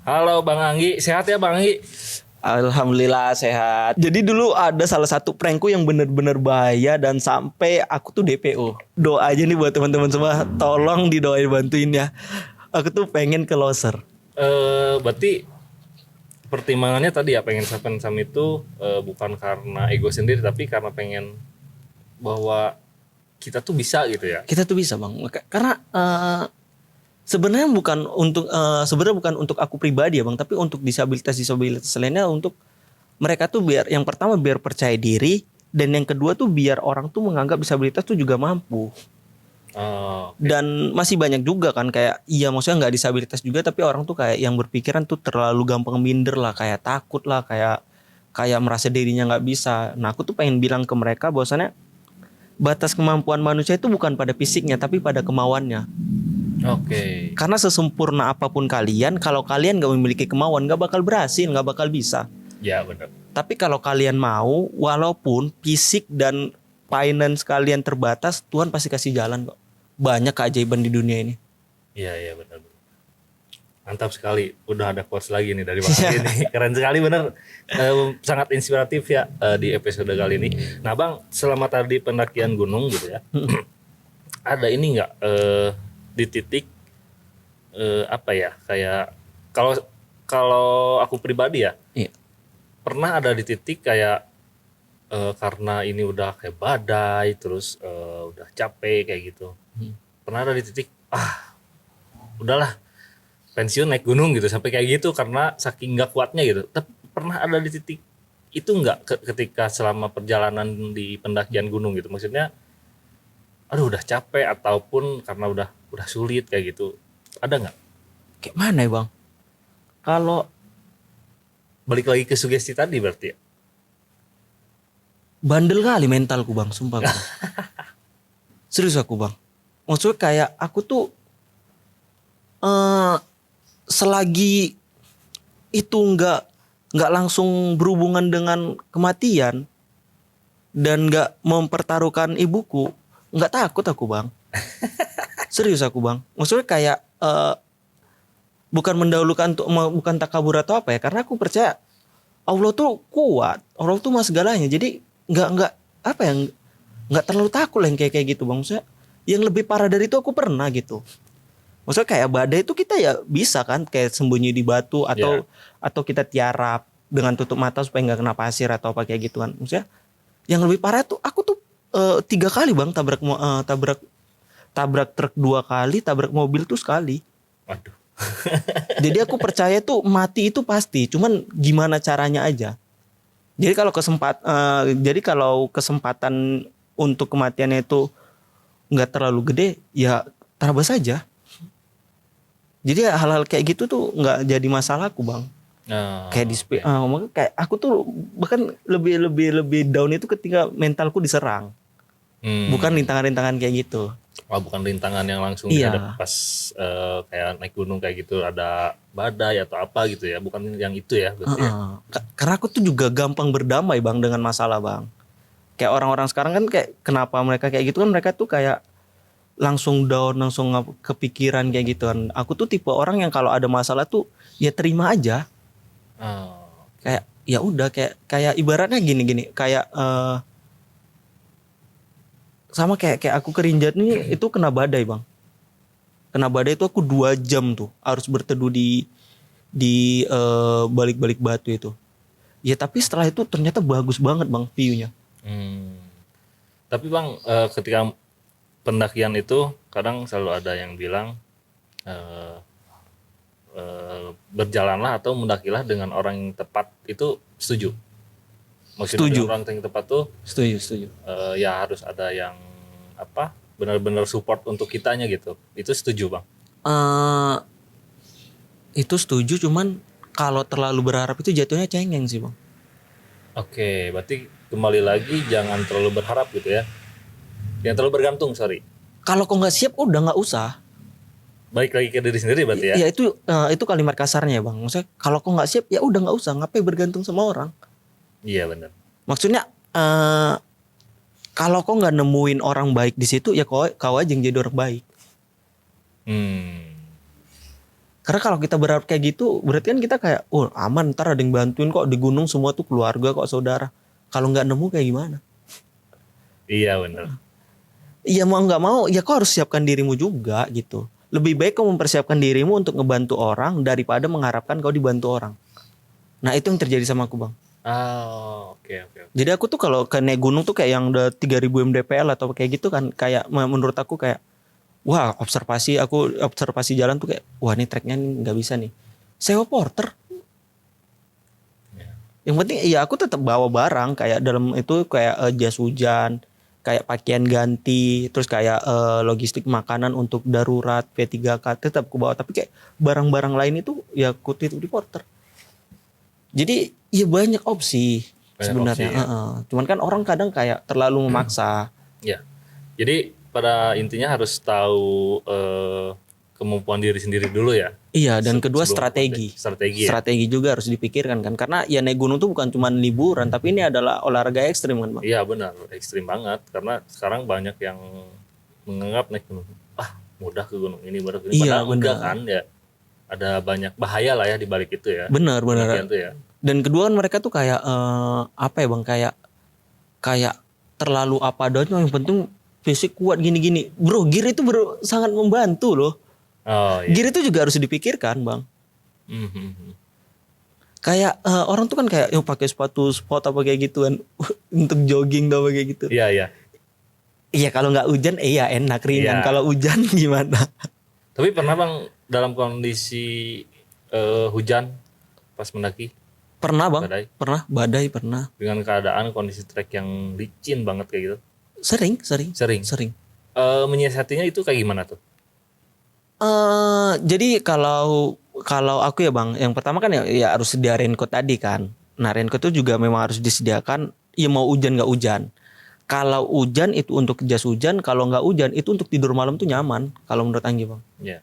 Halo Bang Anggi, sehat ya Bang Anggi? Alhamdulillah sehat. Jadi dulu ada salah satu prankku yang bener-bener bahaya dan sampai aku tuh DPO. Doa aja nih buat teman-teman semua, tolong didoain bantuin ya. Aku tuh pengen ke loser. Berarti pertimbangannya tadi ya pengen Sam itu bukan karena ego sendiri tapi karena pengen bahwa kita tuh bisa gitu ya. Kita tuh bisa bang, karena sebenarnya bukan untuk aku pribadi ya bang, tapi untuk disabilitas lainnya, untuk mereka tuh biar yang pertama biar percaya diri, dan yang kedua tuh biar orang tuh menganggap disabilitas tuh juga mampu. Oh, Dan masih banyak juga kan kayak iya maksudnya nggak disabilitas juga tapi orang tuh kayak yang berpikiran tuh terlalu gampang minder lah, kayak takut lah, kayak kayak merasa dirinya nggak bisa. Nah aku tuh pengen bilang ke mereka bahwasannya batas kemampuan manusia itu bukan pada fisiknya tapi pada kemauannya. oke. Karena sesempurna apapun kalian, kalau kalian nggak memiliki kemauan nggak bakal berhasil, nggak bakal bisa. Ya benar. Tapi kalau kalian mau, walaupun fisik dan finance kalian terbatas, Tuhan pasti kasih jalan kok. Banyak keajaiban di dunia ini. Iya benar. Mantap sekali. Udah ada quotes lagi nih dari Bang Anggi nih. Keren sekali bener. Sangat inspiratif ya di episode kali ini. Nah Bang, selama tadi pendakian gunung gitu ya. Ada ini nggak di titik apa ya, kayak kalau kalau aku pribadi ya Iya. pernah ada di titik kayak karena ini udah kayak badai terus udah capek kayak gitu. Pernah ada di titik udahlah pensiun naik gunung gitu sampai kayak gitu karena saking nggak kuatnya gitu. Tapi pernah ada di titik itu nggak ketika selama perjalanan di pendakian gunung gitu, maksudnya aduh udah capek ataupun karena udah sulit kayak gitu, ada nggak? Kayak mana ya bang? Kalau Balik lagi ke sugesti tadi berarti ya. bandel kali mentalku bang, sumpah bang. Serius aku bang. Maksudnya kayak aku tuh eh selagi itu nggak langsung berhubungan dengan kematian dan nggak mempertaruhkan ibuku, nggak takut aku bang. Serius aku bang. Maksudnya kayak bukan mendahulukan bukan takabur atau apa ya, karena aku percaya Allah tuh kuat, Allah tuh mas segalanya. Jadi nggak apa ya, nggak terlalu takut lah yang kayak gitu bang. Maksudnya yang lebih parah dari itu aku pernah gitu. Maksudnya kayak badai itu kita ya bisa kan kayak sembunyi di batu atau kita tiarap dengan tutup mata supaya nggak kena pasir atau apa kayak gitu kan. Maksudnya yang lebih parah tuh aku tuh 3 kali bang tabrak truk 2 kali, tabrak mobil tuh sekali. Waduh. Jadi aku percaya tuh mati itu pasti, cuman gimana caranya aja. Jadi kalau kesempatan untuk kematiannya itu nggak terlalu gede, ya terabas saja. Jadi hal-hal kayak gitu tuh nggak jadi masalahku bang. Kayak Oke. makanya kayak aku tuh bahkan lebih down itu ketika mentalku diserang, bukan rintangan-rintangan kayak gitu. Oh, bukan rintangan yang langsung Iya. dihadap pas kayak naik gunung kayak gitu ada badai atau apa gitu ya, bukan yang itu ya berarti ya. Heeh. Karena aku tuh juga gampang berdamai bang dengan masalah bang. Kayak orang-orang sekarang kan kayak kenapa mereka kayak gitu kan, mereka tuh kayak langsung down, langsung kepikiran kayak gitu kan. Aku tuh tipe orang yang kalau ada masalah tuh ya terima aja. Oh, Kayak ya udah, kayak kayak ibaratnya gini-gini, kayak sama kayak aku kerinjat nih itu kena badai bang. Kena badai itu aku 2 jam tuh harus berteduh di balik-balik batu itu. Ya tapi setelah itu ternyata bagus banget bang view-nya. hmm. Tapi Bang, ketika pendakian itu kadang selalu ada yang bilang eh, berjalanlah atau mendakilah dengan orang yang tepat, itu setuju? Maksudnya Setuju. dengan orang yang tepat tuh Setuju. ya harus ada yang apa benar-benar support untuk kitanya gitu, itu setuju Bang? eh itu setuju, cuman kalau terlalu berharap itu jatuhnya cengeng sih bang. Oke, berarti kembali lagi jangan terlalu berharap gitu ya. Jangan terlalu bergantung, sorry. Kalau kau nggak siap udah nggak usah. Baik lagi ke diri sendiri berarti ya. Ya itu kalimat kasarnya ya bang. Maksudnya kalau kau nggak siap ya udah nggak usah. Ngapain bergantung sama orang? Iya benar. Maksudnya kalau kau nggak nemuin orang baik di situ ya kau aja yang jadi orang baik. Hmm. Karena kalau kita berharap kayak gitu, berarti kan kita kayak, oh aman, ntar ada yang bantuin kok di gunung semua tuh keluarga kok saudara. Kalau nggak nemu kayak gimana? Iya benar. Iya mau nggak mau, ya kau harus siapkan dirimu juga gitu. Lebih baik kau mempersiapkan dirimu untuk ngebantu orang daripada mengharapkan kau dibantu orang. Nah itu yang terjadi sama aku bang. Oh, oke oke. Jadi aku tuh kalau ke naik gunung tuh kayak yang udah 3.000 mdpl atau kayak gitu kan, kayak menurut aku kayak, wah aku observasi jalan tuh kayak, wah ini treknya nggak bisa nih. Sewa porter. Ya. Yang penting ya aku tetap bawa barang kayak dalam itu kayak jas hujan, kayak pakaian ganti, terus kayak logistik makanan untuk darurat P3K tetap aku bawa. Tapi kayak barang-barang lain itu ya aku titip di porter. Jadi ya banyak opsi sebenarnya. Opsi, ya. Cuman kan orang kadang kayak terlalu memaksa. Ya. Jadi pada intinya harus tahu kemampuan diri sendiri dulu ya. Iya, dan kedua Sebelum strategi. Strategi ya. Strategi juga harus dipikirkan kan. Karena ya naik gunung tuh bukan cuma liburan, tapi ini adalah olahraga ekstrim kan, Bang. Iya benar, ekstrim banget. Karena sekarang banyak yang menganggap naik gunung, mudah ke gunung ini, mudah ke ini. Iya, Padahal enggak benar. kan ya. Ada banyak bahaya lah ya di balik itu ya. Benar. Demikian tuh ya. Dan kedua kan mereka tuh kayak apa ya, Bang? Kayak terlalu apa adanya, yang penting fisik kuat gini-gini. Bro, gear itu sangat membantu loh. Oh iya. Gear itu juga harus dipikirkan, Bang. Mhm. Kayak orang tuh kan kayak pakai sepatu sport apa kayak gitu kan untuk jogging atau kayak gitu. Iya iya. Iya kalau nggak hujan iya enak ringan. Iya. Kalau hujan gimana? Tapi pernah bang dalam kondisi hujan pas mendaki Pernah bang, badai, badai pernah. dengan keadaan kondisi trek yang licin banget kayak gitu? Sering. Menyiasatinya itu kayak gimana tuh? Jadi kalau aku ya bang, yang pertama kan ya harus sedia raincoat tadi kan. Nah raincoat itu juga memang harus disediakan. Ya mau hujan nggak hujan. Kalau hujan itu untuk jas hujan, kalau nggak hujan itu untuk tidur malam tuh nyaman. Kalau menurut Anggi bang. Iya.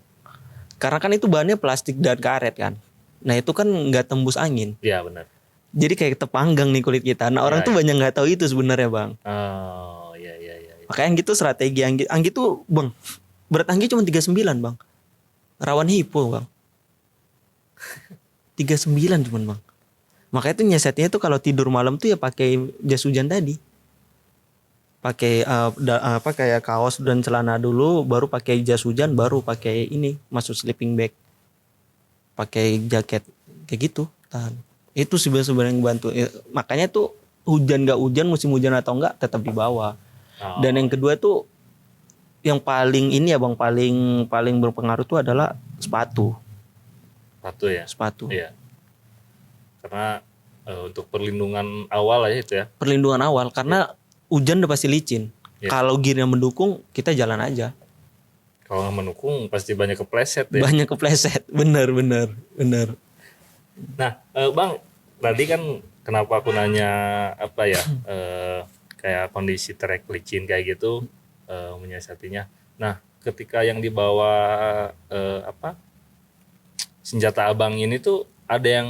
Karena kan itu bahannya plastik dan karet kan. Nah itu kan nggak tembus angin. Iya benar. Jadi kayak tepanggang nih kulit kita. Nah orang Ya, tuh banyak nggak tahu itu sebenarnya bang. Oh iya. Makanya gitu strategi Anggi tuh bang. Berat Anggi cuma 39 bang. Rawan hipo bang. 39 cuman bang. Makanya tuh nyesetnya tuh kalau tidur malam tuh ya pakai jas hujan tadi. Pakai kayak kaos dan celana dulu, baru pakai jas hujan, baru pakai ini masuk sleeping bag. Pakai jaket kayak gitu. Tahan. Itu sebenarnya yang bantu. Makanya tuh hujan nggak hujan, musim hujan atau enggak tetap dibawa. Oh, Dan yang kedua tuh yang paling ini ya bang, paling berpengaruh tuh adalah sepatu. Sepatu. Iya. Karena untuk perlindungan awal aja itu ya. Perlindungan awal karena hujan udah pasti licin. Ya. Kalau gearnya mendukung, kita jalan aja. Kalau nggak mendukung pasti banyak kepleset ya. Banyak kepleset, bener. Nah, bang, tadi kan kenapa aku nanya apa ya, kayak kondisi trek licin kayak gitu, menyiasatinya. Nah, ketika yang dibawa senjata abang ini tuh ada yang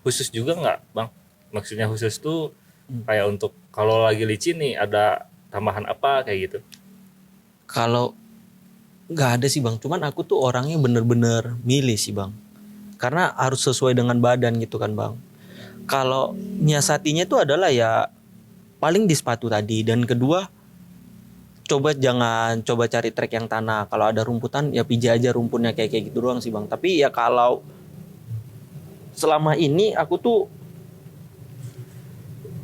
khusus juga nggak, bang? Maksudnya khusus tuh kayak untuk kalau lagi licin nih ada tambahan apa kayak gitu? Kalau nggak ada sih bang, cuman aku tuh orangnya bener-bener milih sih bang. Karena harus sesuai dengan badan gitu kan bang. Kalau nyiasatinya itu adalah ya paling di sepatu tadi. Dan kedua jangan coba cari trek yang tanah. Kalau ada rumputan ya pijak aja rumputnya kayak gitu doang sih bang. Tapi ya kalau selama ini aku tuh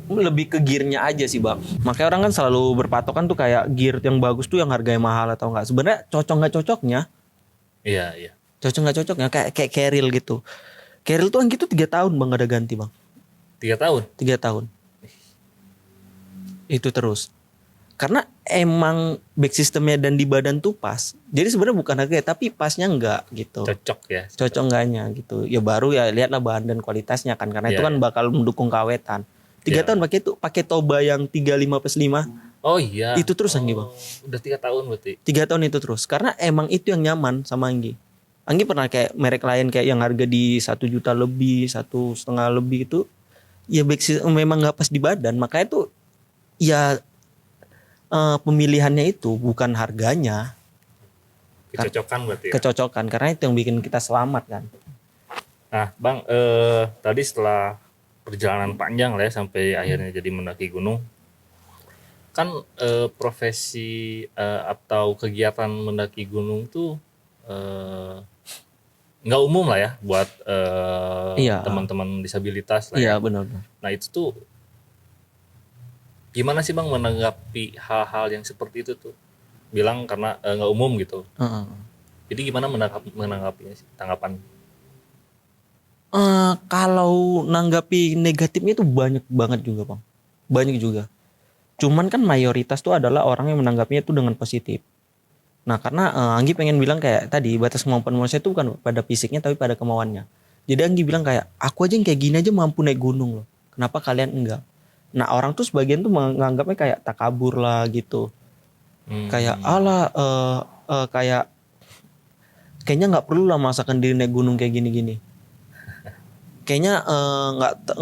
lebih ke gearnya aja sih bang. Makanya orang kan selalu berpatokan tuh kayak gear yang bagus tuh yang harganya mahal atau enggak. Sebenarnya cocok nggak cocoknya. Iya. Cocok nggak cocoknya kayak Keril gitu. Keril tuh gitu 3 tahun bang gak ada ganti bang. 3 tahun? 3 tahun. Itu terus. Karena emang back systemnya dan di badan tuh pas. Jadi sebenarnya bukan harga tapi pasnya enggak gitu. Cocok ya. Cocok enggaknya gitu. Ya baru ya lihatlah bahan dan kualitasnya kan. Karena itu kan bakal mendukung kawetan. 3 tahun pakai Toba yang 35+5. Oh iya. Itu terus Anggi bang. Udah 3 tahun berarti. 3 tahun itu terus. Karena emang itu yang nyaman sama Anggi. Anggi pernah kayak merek lain kayak yang harga di 1 juta lebih, 1,5 lebih itu. Ya memang gak pas di badan. Makanya tuh ya pemilihannya itu bukan harganya. Kecocokan berarti ya. Kecocokan, karena itu yang bikin kita selamat kan. Nah, Bang, tadi setelah perjalanan panjang lah ya sampai akhirnya jadi mendaki gunung, kan profesi atau kegiatan mendaki gunung tuh nggak umum lah ya buat Iya. teman-teman disabilitas lah Iya, ya. benar. Nah, itu tuh gimana sih Bang menanggapi hal-hal yang seperti itu tuh? Bilang karena nggak umum gitu. Heeh. Jadi gimana menanggapinya sih, tanggapan? Kalau nanggapi negatifnya itu banyak banget juga bang, banyak juga. Cuman kan mayoritas tuh adalah orang yang menanggapinya itu dengan positif. Nah karena Anggi pengen bilang kayak tadi batas kemampuan manusia itu bukan pada fisiknya tapi pada kemauannya. Jadi Anggi bilang kayak aku aja yang kayak gini aja mampu naik gunung loh. Kenapa kalian enggak? Nah orang tuh sebagian tuh menganggapnya kayak takabur lah gitu. Kayak ala kayak kayaknya nggak perlu lah memaksakan diri naik gunung kayak gini-gini. Kayaknya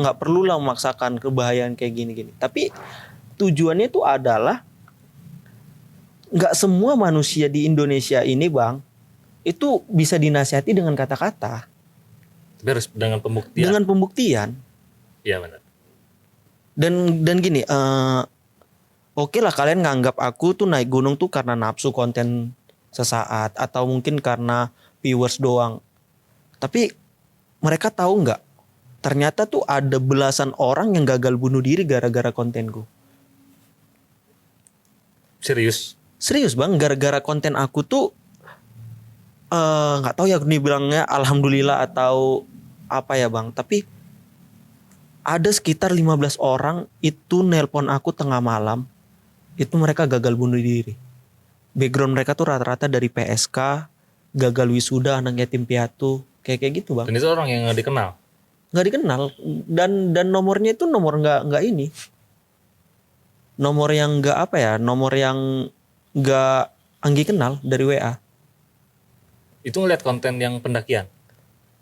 nggak perlu lah memaksakan kebahayaan kayak gini-gini. Tapi tujuannya itu adalah nggak semua manusia di Indonesia ini bang itu bisa dinasihati dengan kata-kata. Tapi harus dengan pembuktian. Dengan pembuktian. Iya benar. Dan gini, oke lah kalian nganggap aku tuh naik gunung tuh karena nafsu konten sesaat atau mungkin karena viewers doang. Tapi mereka tahu nggak? Ternyata tuh ada belasan orang yang gagal bunuh diri gara-gara kontenku. Serius bang, gara-gara konten aku tuh nggak tahu ya nih bilangnya alhamdulillah atau apa ya bang. Tapi ada sekitar 15 orang itu nelpon aku tengah malam. Itu mereka gagal bunuh diri. Background mereka tuh rata-rata dari PSK, gagal wisuda, anak yatim piatu, kayak gitu bang. Dan itu orang yang nggak dikenal. Nggak dikenal dan nomornya itu nomor nggak ini. Nomor yang nggak apa ya? Nomor yang nggak Anggi kenal dari WA. Itu ngeliat konten yang pendakian.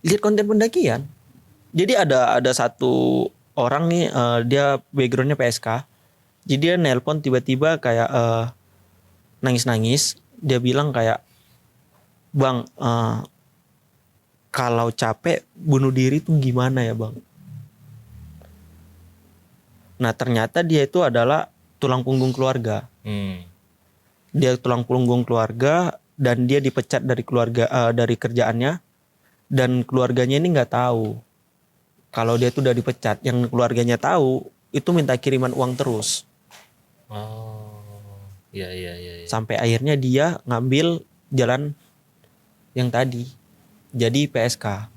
Lihat konten pendakian. Jadi ada satu orang nih dia backgroundnya PSK. Jadi dia nelpon tiba-tiba kayak nangis-nangis. Dia bilang kayak bang kalau capek bunuh diri tuh gimana ya bang? Nah ternyata dia itu adalah tulang punggung keluarga. Dia tulang punggung keluarga dan dia dipecat dari keluarga dari kerjaannya dan keluarganya ini nggak tahu kalau dia itu udah dipecat. Yang keluarganya tahu itu minta kiriman uang terus. Oh, iya. Sampai akhirnya dia ngambil jalan yang tadi. Jadi PSK.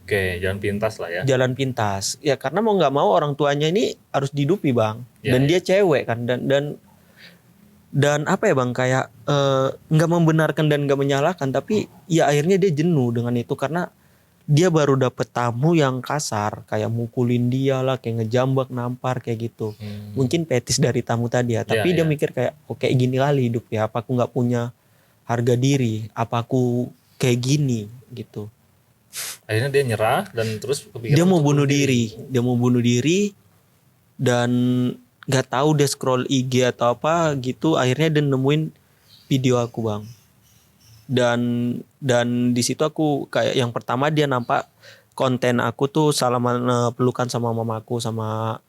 Oke, jalan pintas lah ya. Jalan pintas. Ya karena mau nggak mau orang tuanya ini harus dihidupi bang. Ya, dan dia cewek kan dan apa ya bang kayak nggak membenarkan dan nggak menyalahkan tapi ya akhirnya dia jenuh dengan itu karena dia baru dapet tamu yang kasar kayak mukulin dia lah kayak ngejambak nampar kayak gitu. Mungkin petis dari tamu tadi ya. Tapi dia mikir kayak kayak gini kali hidup ya. Apa aku nggak punya harga diri? Apa aku kayak gini gitu. Akhirnya dia nyerah dan terus kepikiran dia mau bunuh diri. Dia mau bunuh diri dan nggak tahu dia scroll IG atau apa gitu akhirnya dia nemuin video aku bang dan di situ aku kayak yang pertama dia nampak konten aku tuh salaman pelukan sama mamaku sama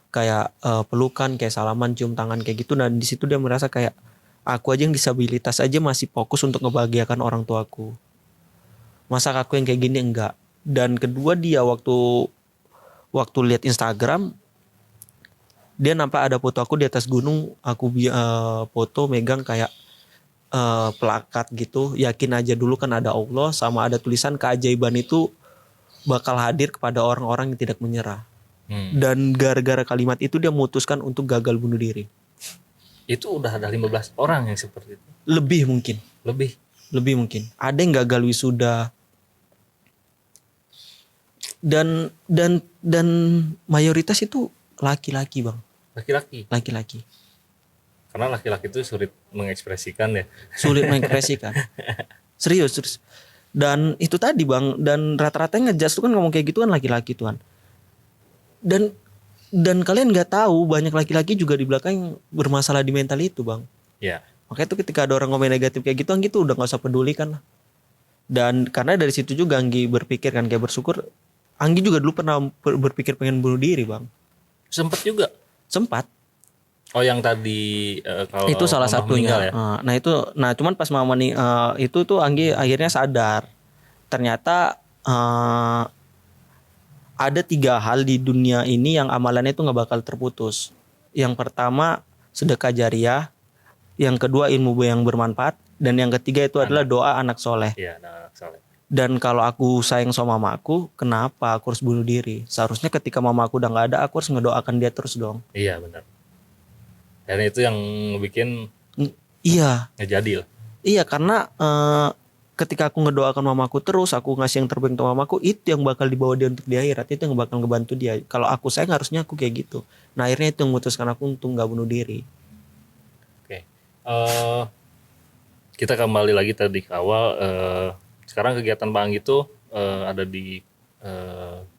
kayak pelukan kayak salaman cium tangan kayak gitu dan di situ dia merasa kayak aku aja yang disabilitas aja masih fokus untuk ngebahagiakan orang tuaku masa aku yang kayak gini enggak. Dan kedua dia waktu lihat Instagram dia nampak ada foto aku di atas gunung aku foto megang kayak plakat gitu yakin aja dulu kan ada Allah sama ada tulisan keajaiban itu bakal hadir kepada orang-orang yang tidak menyerah. Dan gara-gara kalimat itu dia memutuskan untuk gagal bunuh diri. Itu udah ada 15 orang yang seperti itu. Lebih mungkin. Lebih mungkin. Ada yang gagal wisuda. Dan mayoritas itu laki-laki bang. Laki-laki. Karena laki-laki itu sulit mengekspresikan ya. Serius. Dan itu tadi bang. Dan rata-rata yang ngejudge tuh kan ngomong kayak gitu kan laki-laki tuh kan. Dan kalian nggak tahu banyak laki-laki juga di belakang bermasalah di mental itu bang. Ya. Makanya tuh ketika ada orang komen negatif kayak gitu, Anggi tuh udah nggak usah pedulikan lah. Dan karena dari situ juga Anggi berpikir kan, kayak bersyukur. Anggi juga dulu pernah berpikir pengen bunuh diri bang. Sempet juga. Sempat. Oh yang tadi kalau Itu salah mama meninggal satunya. ya. Nah cuman pas mama nih itu tuh Anggi akhirnya sadar. Ternyata ada 3 hal di dunia ini yang amalannya itu nggak bakal terputus. Yang pertama sedekah jariah, yang kedua ilmu yang bermanfaat, dan yang ketiga itu adalah doa anak soleh. Iya, anak soleh. Dan kalau aku sayang sama mamaku, kenapa aku harus bunuh diri? Seharusnya ketika mamaku udah nggak ada, aku harus ngedoakan dia terus dong. Iya benar. Dan itu yang bikin Iya. ngejadi lah. Iya karena ketika aku ngedoakan mamaku terus, aku ngasih yang terbaik untuk mamaku, itu yang bakal dibawa dia untuk di akhirat, itu yang bakal ngebantu dia. Kalau aku sayang harusnya aku kayak gitu. Nah akhirnya itu yang memutuskan aku untuk nggak bunuh diri. Oke. Kita kembali lagi tadi ke awal. Sekarang kegiatan Bang itu ada di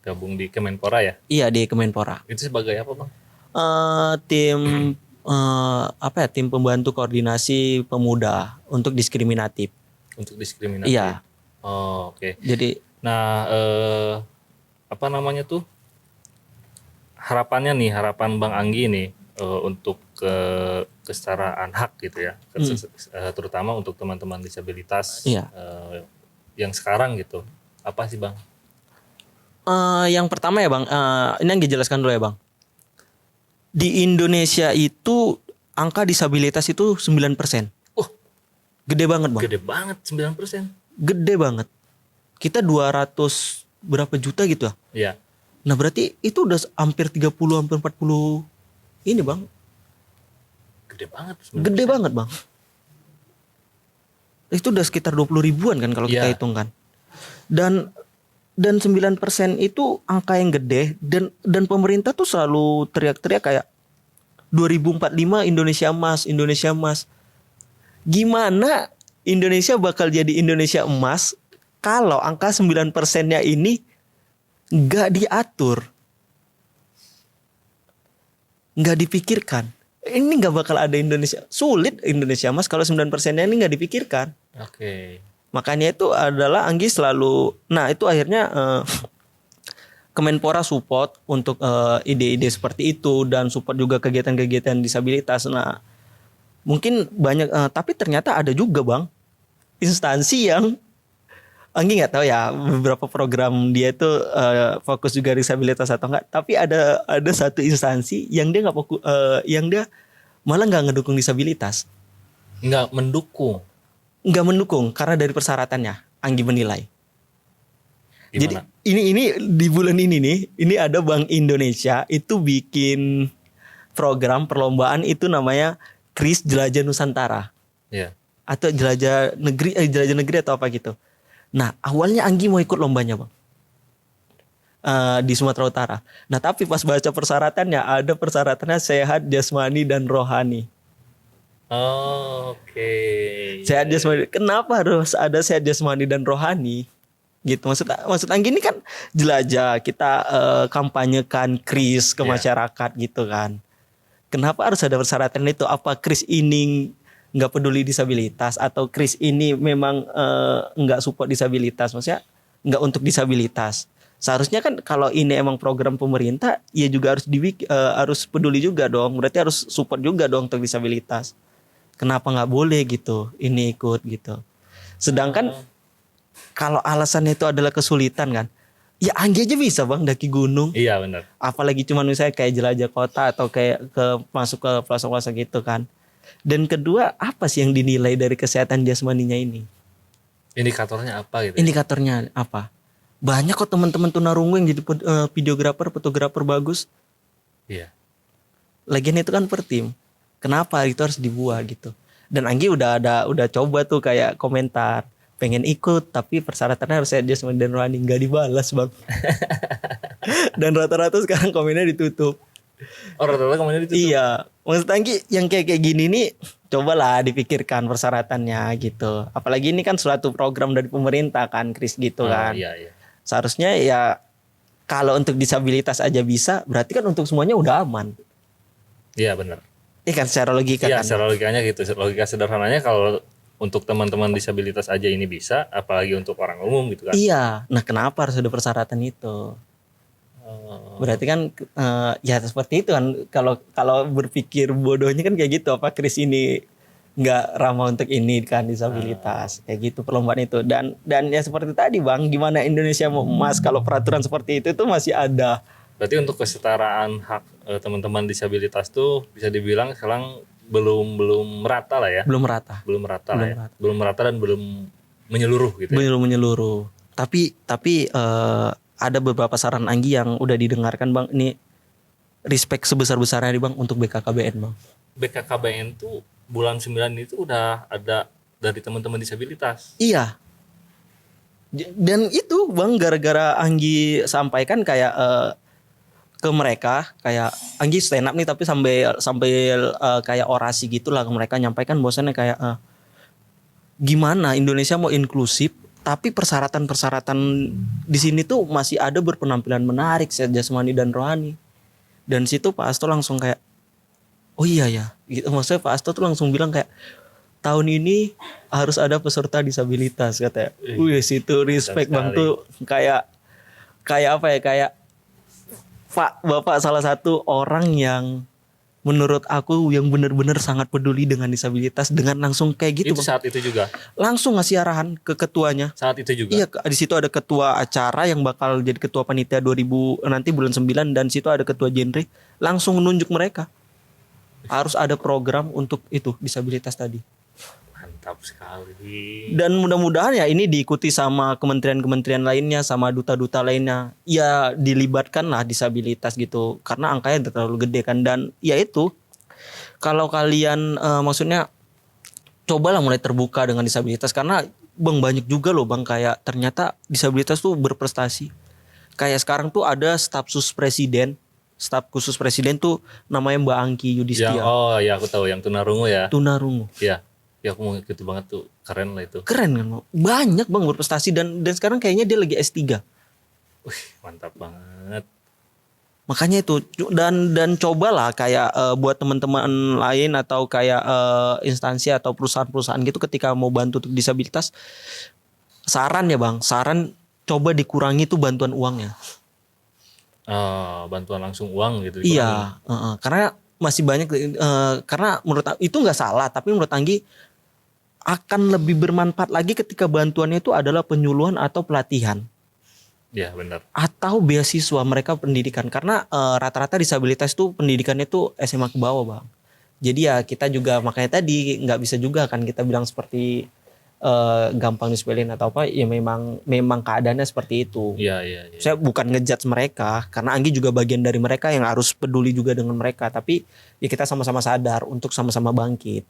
gabung di Kemenpora ya? Iya di Kemenpora. Itu sebagai apa Bang? Tim tim pembantu koordinasi pemuda untuk diskriminatif. Untuk diskriminatif. Iya. Oh, oke. Jadi Nah, apa namanya tuh? Harapan Bang Anggi nih untuk kesetaraan hak gitu ya. Terutama untuk teman-teman disabilitas Iya. yang sekarang gitu. Apa sih Bang? Yang pertama ya Bang, ini yang dijelaskan dulu ya Bang. Di Indonesia itu angka disabilitas itu 9%. Oh, gede banget Bang. Gede banget 9%. Gede banget. Kita 200 berapa juta gitu ya. Iya. Nah berarti itu udah hampir 30, hampir 40 ini Bang. Gede banget. 9%. Gede banget Bang. Itu udah sekitar 20 ribuan kan kalau kita hitung kan. Dan 9% itu angka yang gede, dan pemerintah tuh selalu teriak-teriak kayak 2045 Indonesia emas, Indonesia emas. Gimana Indonesia bakal jadi Indonesia emas kalau angka 9%-nya ini nggak diatur, nggak dipikirkan. Ini nggak bakal ada Indonesia. Sulit Indonesia emas kalau 9%-nya ini nggak dipikirkan. Oke. Makanya itu adalah Anggi selalu, nah itu akhirnya Kemenpora support untuk ide-ide seperti itu, dan support juga kegiatan-kegiatan disabilitas. Nah mungkin banyak, tapi ternyata ada juga Bang instansi yang Anggi nggak tahu ya beberapa program dia itu fokus juga disabilitas atau enggak. Tapi ada satu instansi yang dia nggak fokus, yang dia malah nggak ngedukung disabilitas. Nggak mendukung. Nggak mendukung karena dari persyaratannya Anggi menilai. Gimana? Jadi ini di bulan ini nih, ini ada Bank Indonesia itu bikin program perlombaan itu namanya KRIS Jelajah Nusantara. Iya. Atau jelajah negeri atau apa gitu. Nah awalnya Anggi mau ikut lombanya Bang, di Sumatera Utara. Nah tapi pas baca persyaratannya, ada persyaratannya sehat jasmani dan rohani. Oh, oke. Sehat jasmani. Kenapa harus ada sehat jasmani dan rohani? Gitu. Maksud Anggi ini kan jelajah, kita kampanyekan KRIS ke masyarakat gitu kan. Kenapa harus ada persyaratan itu? Apa KRIS ini nggak peduli disabilitas, atau KRIS ini memang nggak support disabilitas? Maksudnya nggak untuk disabilitas. Seharusnya kan kalau ini emang program pemerintah, ya juga harus peduli juga dong. Berarti harus support juga dong untuk disabilitas. Kenapa nggak boleh gitu ini ikut gitu? Sedangkan kalau alasannya itu adalah kesulitan kan, ya Anggi aja bisa Bang daki gunung. Iya benar. Apalagi cuma misalnya kayak jelajah kota atau kayak masuk ke pelosok-pelosok gitu kan. Dan kedua, apa sih yang dinilai dari kesehatan jasmaninya ini? Indikatornya apa gitu? Indikatornya apa? Banyak kok teman-teman tunarungu yang jadi videografer, fotografer bagus. Iya. Lagian itu kan per tim. Kenapa itu harus dibuat gitu? Dan Anggi udah coba tuh kayak komentar, pengen ikut tapi persyaratannya harus sehat jasmani dan rohani, nggak dibalas Bang. Dan rata-rata sekarang komennya ditutup. Oh rata-rata komennya ditutup. Iya, maksud Anggi yang kayak gini nih, cobalah dipikirkan persyaratannya gitu. Apalagi ini kan suatu program dari pemerintah kan, KRIS gitu kan. Iya. Seharusnya ya kalau untuk disabilitas aja bisa, berarti kan untuk semuanya udah aman. Iya benar. kan secara logika Iya, kan. secara logikanya gitu. Logika sederhananya kalau untuk teman-teman disabilitas aja ini bisa, apalagi untuk orang umum gitu kan. Iya. Nah, kenapa harus ada persyaratan itu? Berarti kan ya seperti itu kan, kalau kalau berpikir bodohnya kan kayak gitu, apa Kris ini nggak ramah untuk ini kan disabilitas kayak gitu perlombaan itu. Dan ya seperti tadi Bang, gimana Indonesia mau emas kalau peraturan seperti itu masih ada. Berarti untuk kesetaraan hak teman-teman disabilitas tuh bisa dibilang sekarang belum merata lah ya. Belum merata. Belum merata lah ya. Belum merata dan belum menyeluruh gitu ya. Belum menyeluruh. Tapi ada beberapa saran Anggi yang udah didengarkan Bang. Ini respect sebesar-besarnya nih Bang untuk BKKBN Bang. BKKBN tuh bulan 9 itu udah ada dari teman-teman disabilitas. Iya. Dan itu Bang, gara-gara Anggi sampaikan kayak ke mereka, kayak Anggi stand up nih tapi sambil kayak orasi gitulah ke mereka, nyampaikan bahwasannya kayak gimana Indonesia mau inklusif tapi persyaratan-persyaratan di sini tuh masih ada berpenampilan menarik secara jasmani dan rohani. Dan situ Pak Asto langsung kayak oh iya ya gitu. Maksudnya Pak Asto tuh langsung bilang kayak tahun ini harus ada peserta disabilitas katanya. Wih, situ respect Bang tuh kayak apa ya, kayak Pak Bapak salah satu orang yang menurut aku yang benar-benar sangat peduli dengan disabilitas, dengan langsung kayak gitu Itu Bang. saat itu juga. Langsung ngasih arahan ke ketuanya. Saat itu juga. Iya, di situ ada ketua acara yang bakal jadi ketua panitia 2000 nanti bulan 9, dan situ ada ketua genre, langsung nunjuk mereka. Harus ada program untuk itu disabilitas tadi. Mantap sekali. Dan mudah-mudahan ya ini diikuti sama kementerian-kementerian lainnya, sama duta-duta lainnya. Ya dilibatkan lah disabilitas gitu. Karena angkanya terlalu gede kan. Dan ya itu, kalau kalian maksudnya cobalah mulai terbuka dengan disabilitas. Karena Bang banyak juga loh Bang, kayak ternyata disabilitas tuh berprestasi. Kayak sekarang tuh ada staf khusus presiden tuh namanya Mbak Angki Yudhistia. Oh ya aku tahu yang tunarungu ya. Tunarungu. Iya. Ya aku mau gitu banget tuh, keren lah itu. Keren kan Bang? Banyak Bang berprestasi dan sekarang kayaknya dia lagi S3. Wih, mantap banget. Makanya itu, dan cobalah kayak buat teman-teman lain atau kayak instansi atau perusahaan-perusahaan gitu ketika mau bantu untuk disabilitas, saran ya Bang, coba dikurangi tuh bantuan uangnya. Bantuan langsung uang gitu. Iya, karena masih banyak karena menurut itu nggak salah, tapi menurut Anggi akan lebih bermanfaat lagi ketika bantuannya itu adalah penyuluhan atau pelatihan. Iya benar. Atau beasiswa mereka pendidikan, karena rata-rata disabilitas tuh pendidikannya tuh SMA ke bawah Bang. Jadi ya kita juga makanya tadi nggak bisa juga kan kita bilang seperti gampang disepelin atau apa, ya memang keadaannya seperti itu. Iya. Saya bukan ngejudge mereka, karena Anggi juga bagian dari mereka yang harus peduli juga dengan mereka, tapi ya kita sama-sama sadar untuk sama-sama bangkit.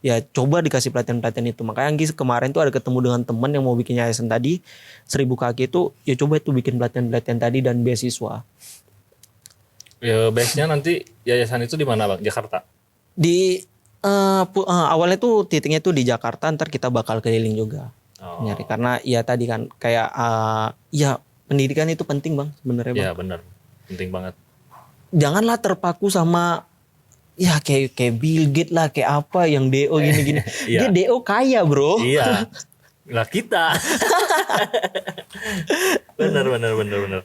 Ya coba dikasih pelatihan-pelatihan itu. Makanya Anggi kemarin tuh ada ketemu dengan teman yang mau bikin yayasan tadi 1000 kaki itu, ya coba itu bikin pelatihan-pelatihan tadi dan beasiswa. Ya base-nya nanti yayasan itu di mana Bang? Jakarta. Di awalnya tuh titiknya tuh di Jakarta, ntar kita bakal keliling juga nyari, karena ya tadi kan kayak ya pendidikan itu penting Bang sebenarnya Bang. Iya benar, penting banget. Janganlah terpaku sama ya kayak Bill Gates lah, kayak apa yang DO gini-gini. Dia DO kaya bro. Iya. Lah kita. benar.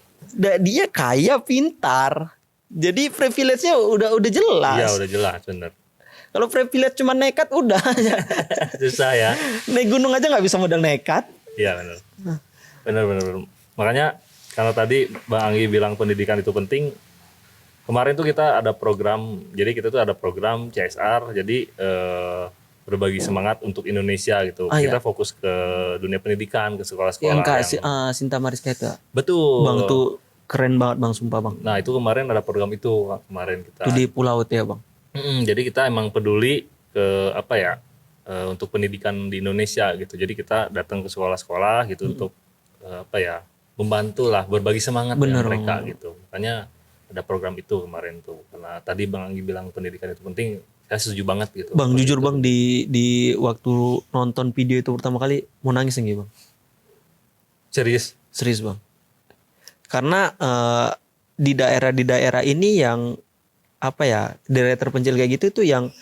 Dia kaya, pintar. Jadi privilege-nya udah jelas. Iya udah jelas benar. Kalau privilege cuma nekat udah. Susah ya. Naik gunung aja nggak bisa modal nekat. Iya benar. Makanya kalau tadi Bang Anggi bilang pendidikan itu penting. Kemarin tuh kita ada program, jadi kita tuh ada program CSR, jadi berbagi semangat untuk Indonesia gitu. Kita fokus ke dunia pendidikan, ke sekolah-sekolah. Yang Kak Sinta Mariska itu. Betul. Bang tuh keren banget Bang, sumpah Bang. Nah itu kemarin ada program itu kemarin kita. Itu di Pulau itu ya Bang. Jadi kita emang peduli ke apa ya, untuk pendidikan di Indonesia gitu. Jadi kita datang ke sekolah-sekolah gitu untuk apa ya, membantu lah, berbagi semangat dengan mereka gitu. Makanya ada program itu kemarin tuh, karena tadi Bang Anggi bilang pendidikan itu penting, saya setuju banget gitu. Bang jujur Bang, di waktu nonton video itu pertama kali mau nangis enggak Bang? Serius Bang, karena di daerah ini yang apa ya, daerah terpencil kayak gitu itu yang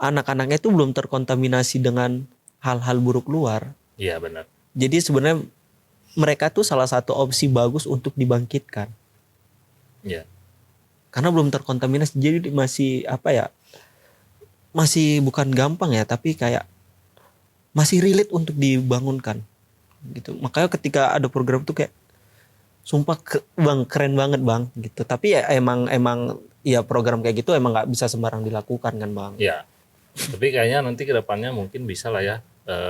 anak-anaknya itu belum terkontaminasi dengan hal-hal buruk luar. Iya benar. Jadi sebenarnya mereka tuh salah satu opsi bagus untuk dibangkitkan. Iya. Karena belum terkontaminasi, jadi masih apa ya, masih bukan gampang ya, tapi kayak masih relate untuk dibangunkan gitu. Makanya ketika ada program tuh kayak sumpah bang keren banget bang gitu. Tapi ya emang ya program kayak gitu emang nggak bisa sembarang dilakukan kan bang. Iya. Tapi kayaknya nanti ke depannya mungkin bisa lah ya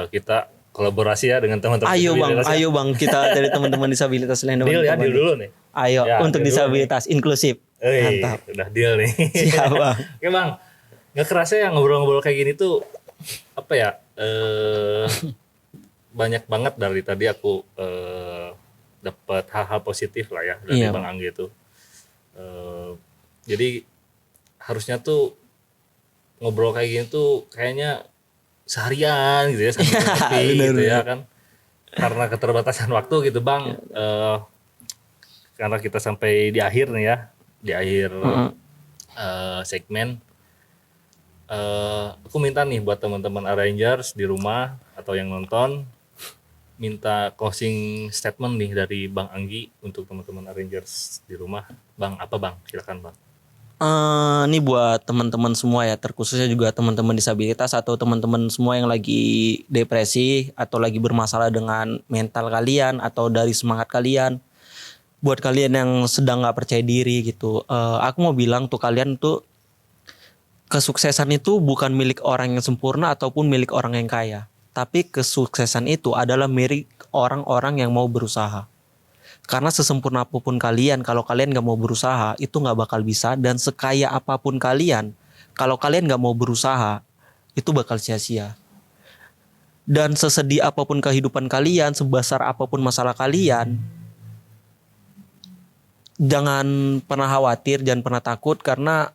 kita kolaborasi ya dengan teman-teman disabilitas ya. Ayo bang kita dari teman-teman disabilitas lain. Deal ya, deal dulu nih. Ayo Ya, untuk deal dulu disabilitas inklusif. Mantap. Udah deal nih. Siap bang. Oke bang, nggak kerasa ya ngobrol-ngobrol kayak gini tuh apa ya? Banyak banget dari tadi aku dapat hal-hal positif lah ya dari Iya, Bang Anggi itu. Jadi harusnya tuh ngobrol kayak gini tuh kayaknya seharian gitu ya sambil ngopi gitu ya kan. Karena keterbatasan waktu gitu Bang. Karena kita sampai di akhir nih ya, di akhir segmen. Aku minta nih buat teman-teman Arrangers di rumah atau yang nonton, minta closing statement nih dari Bang Anggi untuk teman-teman Arrangers di rumah. Bang, apa Bang? Silakan Bang. Ini buat teman-teman semua ya, terkhususnya juga teman-teman disabilitas atau teman-teman semua yang lagi depresi atau lagi bermasalah dengan mental kalian atau dari semangat kalian. Buat kalian yang sedang nggak percaya diri gitu, aku mau bilang tuh kalian tuh kesuksesan itu bukan milik orang yang sempurna ataupun milik orang yang kaya, tapi kesuksesan itu adalah milik orang-orang yang mau berusaha. Karena sesempurna apapun kalian, kalau kalian gak mau berusaha, itu gak bakal bisa. Dan sekaya apapun kalian, kalau kalian gak mau berusaha, itu bakal sia-sia. Dan sesedih apapun kehidupan kalian, sebesar apapun masalah kalian, jangan pernah khawatir, jangan pernah takut. Karena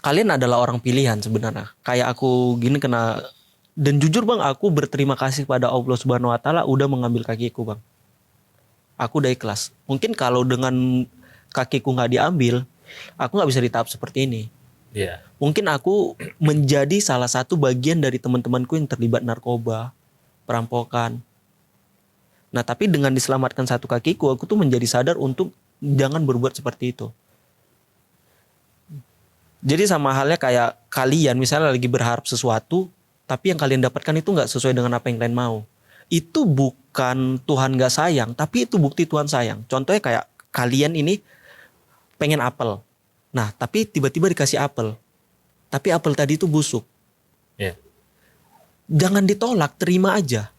kalian adalah orang pilihan sebenarnya. Kayak aku gini kena. Dan jujur bang, aku berterima kasih pada Allah Subhanahu Wa Taala udah mengambil kakiku bang. Aku udah ikhlas. Mungkin kalau dengan kakiku nggak diambil, aku nggak bisa di tahap seperti ini. Iya. Mungkin aku menjadi salah satu bagian dari teman-temanku yang terlibat narkoba, perampokan. Nah tapi dengan diselamatkan satu kakiku, aku tuh menjadi sadar untuk jangan berbuat seperti itu. Jadi sama halnya kayak kalian misalnya lagi berharap sesuatu, tapi yang kalian dapatkan itu nggak sesuai dengan apa yang kalian mau. Itu bukan Tuhan nggak sayang, tapi itu bukti Tuhan sayang. Contohnya kayak kalian ini pengen apel. Nah, tapi tiba-tiba dikasih apel. Tapi apel tadi itu busuk. Yeah. Jangan ditolak, terima aja.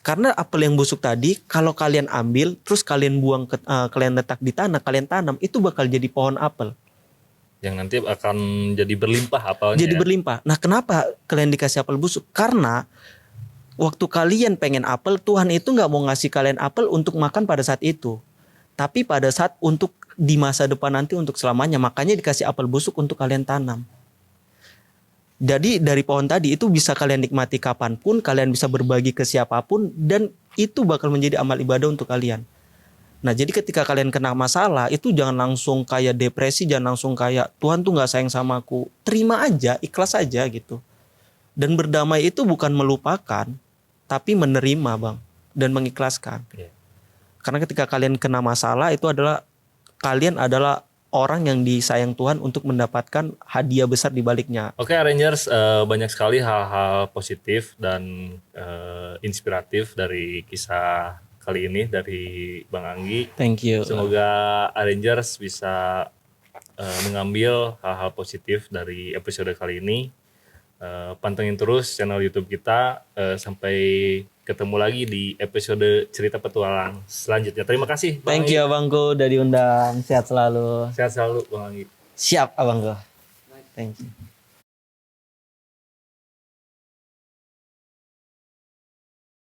Karena apel yang busuk tadi, kalau kalian ambil, terus kalian buang, kalian letak di tanah, kalian tanam, itu bakal jadi pohon apel. Yang nanti akan jadi berlimpah apelnya. Jadi berlimpah. Nah kenapa kalian dikasih apel busuk? Karena waktu kalian pengen apel, Tuhan itu gak mau ngasih kalian apel untuk makan pada saat itu. Tapi pada saat untuk di masa depan nanti untuk selamanya. Makanya dikasih apel busuk untuk kalian tanam. Jadi dari pohon tadi itu bisa kalian nikmati kapanpun. Kalian bisa berbagi ke siapapun. Dan itu bakal menjadi amal ibadah untuk kalian. Nah jadi ketika kalian kena masalah itu jangan langsung kayak depresi, jangan langsung kayak Tuhan tuh gak sayang sama aku. Terima aja, ikhlas aja gitu. Dan berdamai itu bukan melupakan, tapi menerima bang. Dan mengikhlaskan. Yeah. Karena ketika kalian kena masalah itu adalah kalian adalah orang yang disayang Tuhan untuk mendapatkan hadiah besar di baliknya. Oke, Rangers, banyak sekali hal-hal positif dan inspiratif dari kisah kali ini dari Bang Anggi. Thank you. Semoga Rangers bisa mengambil hal-hal positif dari episode kali ini. Pantengin terus channel YouTube kita. Sampai ketemu lagi di episode cerita petualang selanjutnya. Terima kasih Bang Thank Anggi. you abangku udah diundang. Sehat selalu. Sehat selalu Bang Anggi. Siap abangku. Thank you.